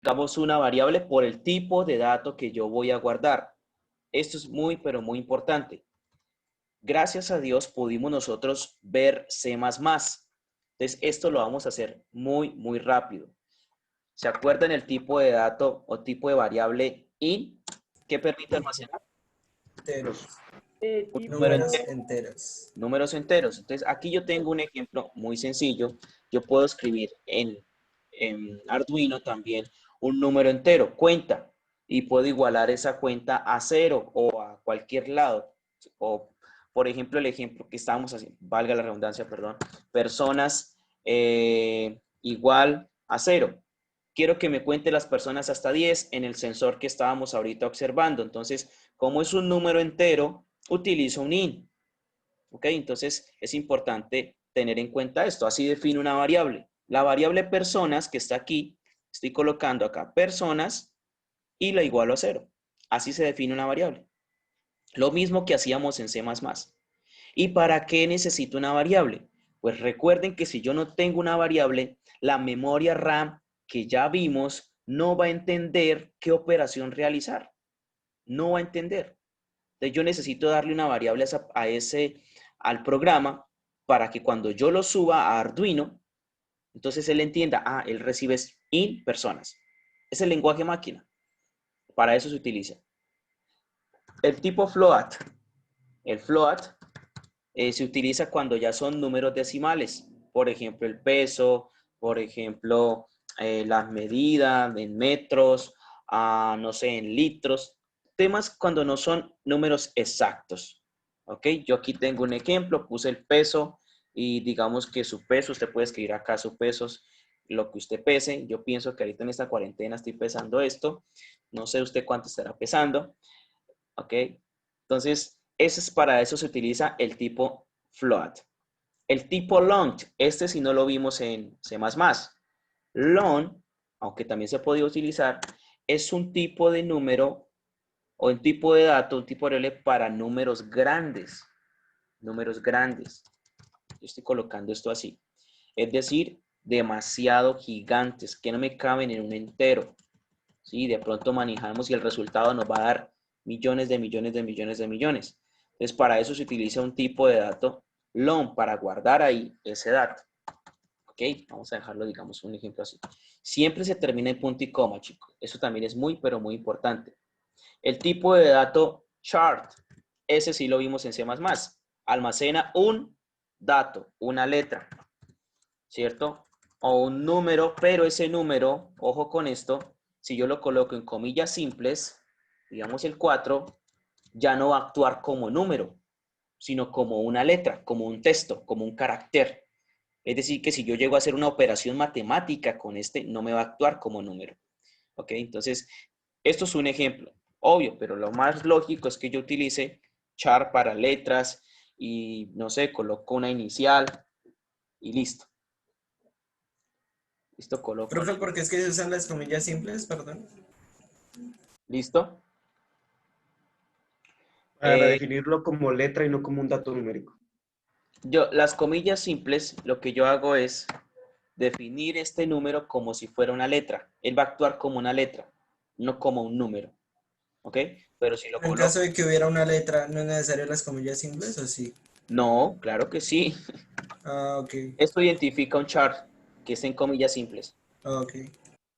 Digamos una variable por el tipo de dato que yo voy a guardar. Esto es muy, pero muy importante. Gracias a Dios pudimos nosotros ver C++. Entonces, esto lo vamos a hacer muy, muy rápido. ¿Se acuerdan el tipo de dato o tipo de variable int que permite almacenar? Enteros. Un número Números entero, enteros. números enteros. Entonces, aquí yo tengo un ejemplo muy sencillo. Yo puedo escribir en Arduino también un número entero, cuenta, y puedo igualar esa cuenta a 0 o a cualquier lado. O, por ejemplo, el ejemplo que estábamos haciendo, valga la redundancia, perdón, personas igual a 0. Quiero que me cuente las personas hasta 10 en el sensor que estábamos ahorita observando. Entonces, como es un número entero, utilizo un int. ¿Ok? Entonces, es importante tener en cuenta esto. Así defino una variable. La variable personas que está aquí, estoy colocando acá personas y la igualo a 0. Así se define una variable. Lo mismo que hacíamos en C++. ¿Y para qué necesito una variable? Pues recuerden que si yo no tengo una variable, la memoria RAM que ya vimos no va a entender qué operación realizar. No va a entender. Entonces yo necesito darle una variable al programa para que cuando yo lo suba a Arduino, entonces él entienda, él recibe int personas. Es el lenguaje máquina. Para eso se utiliza. El tipo float. El float se utiliza cuando ya son números decimales. Por ejemplo, el peso, por ejemplo, las medidas en metros, no sé, en litros. Temas cuando no son números exactos. ¿Ok? Yo aquí tengo un ejemplo, puse el peso y digamos que su peso, usted puede escribir acá su peso, lo que usted pese. Yo pienso que ahorita en esta cuarentena estoy pesando esto. No sé usted cuánto estará pesando. ¿Ok? Entonces, para eso se utiliza el tipo float. El tipo long, este sí no lo vimos en C++. Long, aunque también se podía utilizar, es un tipo de número o un tipo de dato, un tipo de variable para números grandes. Números grandes. Yo estoy colocando esto así. Es decir, demasiado gigantes, que no me caben en un entero. ¿Sí? De pronto manejamos y el resultado nos va a dar millones de millones de millones de millones. Entonces, para eso se utiliza un tipo de dato long para guardar ahí ese dato. ¿Ok? Vamos a dejarlo, digamos, un ejemplo así. Siempre se termina en punto y coma, chicos. Eso también es muy, pero muy importante. El tipo de dato chart, ese sí lo vimos en C++. Almacena un dato, una letra, ¿cierto? O un número, pero ese número, ojo con esto, si yo lo coloco en comillas simples, digamos el 4, ya no va a actuar como número, sino como una letra, como un texto, como un carácter. Es decir, que si yo llego a hacer una operación matemática con este, no me va a actuar como número. ¿Ok? Entonces, esto es un ejemplo, obvio, pero lo más lógico es que yo utilice char para letras y, no sé, coloco una inicial y listo. Listo, coloco. Profe, ¿por qué es que se usan las comillas simples? Perdón. ¿Listo? Para Eh, definirlo como letra y no como un dato numérico. las comillas simples, lo que yo hago es definir este número como si fuera una letra. Él va a actuar como una letra, no como un número. ¿Ok? Pero si lo En caso coloco, de que hubiera una letra, ¿no es necesario las comillas simples o sí? no, claro que sí. Ah, ok. Esto identifica un chart que está en comillas simples. Ok.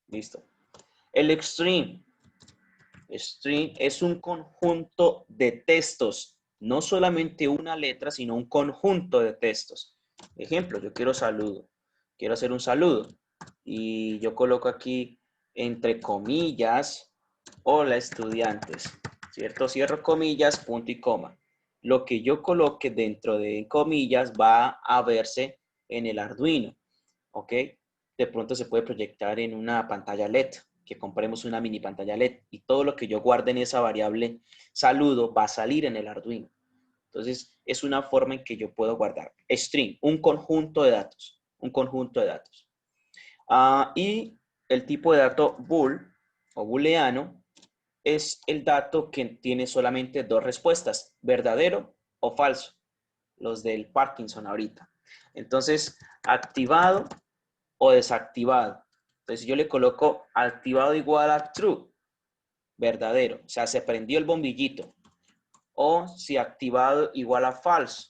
Listo. El extreme. String es un conjunto de textos, no solamente una letra, sino un conjunto de textos. Ejemplo, yo quiero saludo, quiero hacer un saludo y yo coloco aquí entre comillas, hola estudiantes, ¿cierto? Cierro comillas, punto y coma. Lo que yo coloque dentro de comillas va a verse en el Arduino, ¿ok? De pronto se puede proyectar en una pantalla LED, que compremos una mini pantalla LED y todo lo que yo guarde en esa variable saludo va a salir en el Arduino. Entonces, es una forma en que yo puedo guardar string, un conjunto de datos, un conjunto de datos. Y el tipo de dato bool o booleano es el dato que tiene solamente dos respuestas, verdadero o falso, los del Parkinson ahorita. Entonces, activado o desactivado. Entonces yo le coloco activado igual a true, verdadero. O sea, se prendió el bombillito. O si activado igual a false,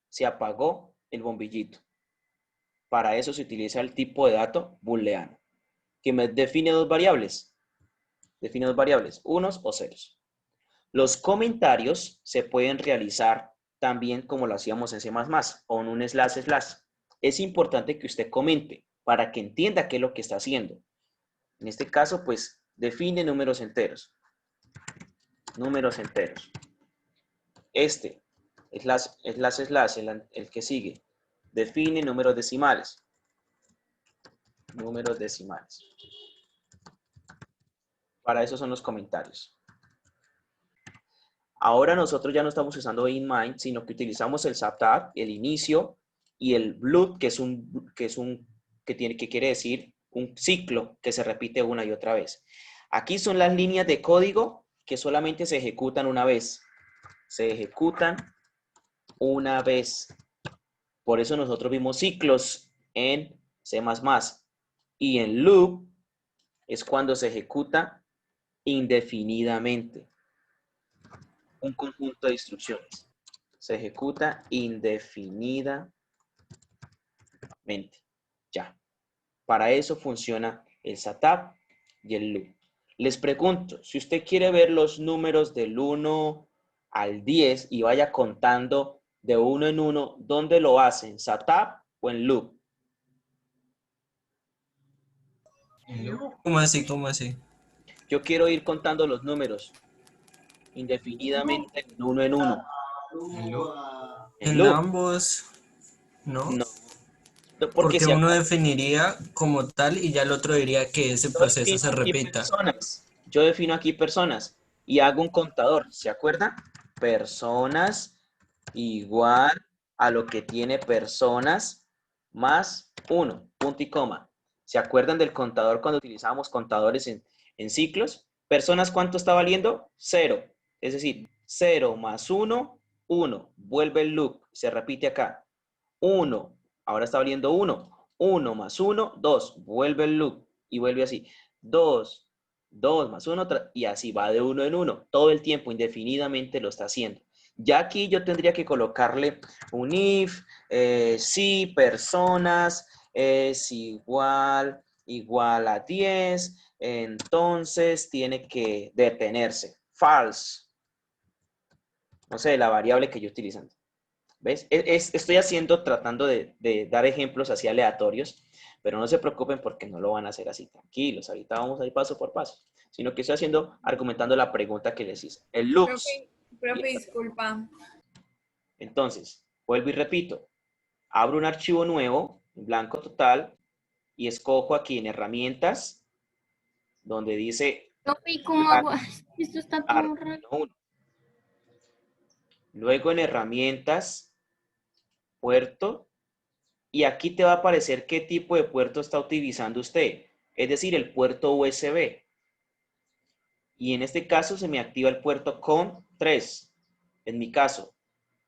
se apagó el bombillito. Para eso se utiliza el tipo de dato booleano, que me define dos variables. Define dos variables, unos o ceros. Los comentarios se pueden realizar también como lo hacíamos en C++, o en un slash slash. Es importante que usted comente para que entienda qué es lo que está haciendo. En este caso, pues, define números enteros. Números enteros. Este, slash, el que sigue, define números decimales. Números decimales. Para eso son los comentarios. Ahora nosotros ya no estamos usando inMind, sino que utilizamos el subtab, el inicio, y el loop, que quiere decir un ciclo que se repite una y otra vez. Aquí son las líneas de código que solamente se ejecutan una vez. Se ejecutan una vez. Por eso nosotros vimos ciclos en C++. Y en loop es cuando se ejecuta indefinidamente. Un conjunto de instrucciones. Se ejecuta indefinidamente. Ya. Para eso funciona el setup y el loop. Les pregunto, si usted quiere ver los números del 1 al 10 y vaya contando de uno en uno, ¿dónde lo hacen? ¿Setup o en loop? ¿Cómo así? ¿Cómo así? Yo quiero ir contando los números indefinidamente de uno en uno. En En loop. ambos, ¿no? No. Porque Porque si uno acá definiría como tal y ya el otro diría que ese yo proceso defino se aquí repita. personas, yo defino aquí personas y hago un contador, ¿se acuerdan? Personas igual a lo que tiene personas más 1, punto y coma. ¿Se acuerdan del contador cuando utilizábamos contadores en ciclos? Personas, ¿cuánto está valiendo? 0. Es decir, 0 más 1, 1. Vuelve el loop, se repite acá. 1, ahora está valiendo 1. 1 más 1, 2. Vuelve el loop y vuelve así. 2, 2 más 1, y así va de uno en uno. Todo el tiempo, indefinidamente lo está haciendo. Ya aquí yo tendría que colocarle un if, si personas es igual a 10, entonces tiene que detenerse. False. No sé, la variable que yo utilizando. ¿Ves? Estoy tratando de dar ejemplos así aleatorios, pero no se preocupen porque no lo van a hacer así, tranquilos. Ahorita vamos a ir paso por paso, sino que estoy argumentando la pregunta que les hice. El loops. Profe, disculpa. Entonces, vuelvo y repito. Abro un archivo nuevo, en blanco total, y escojo aquí en herramientas, donde dice Profe, ¿y cómo hago? Esto está todo raro. Arduino 1. Luego en herramientas, puerto, y aquí te va a aparecer qué tipo de puerto está utilizando usted, es decir, el puerto USB. Y en este caso se me activa el puerto COM3, en mi caso.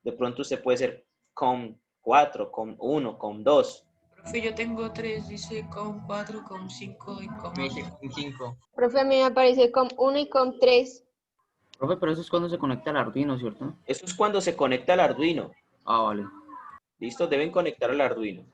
De pronto usted puede ser COM4, COM1, COM2. Profe, yo tengo 3, dice con 4, con 5 y con Me dice con 5. Profe, a mí me aparece con 1 y con 3. Profe, pero eso es cuando se conecta al Arduino, ¿cierto? Eso es cuando se conecta al Arduino. Ah, vale. ¿Listo? Deben conectar al Arduino.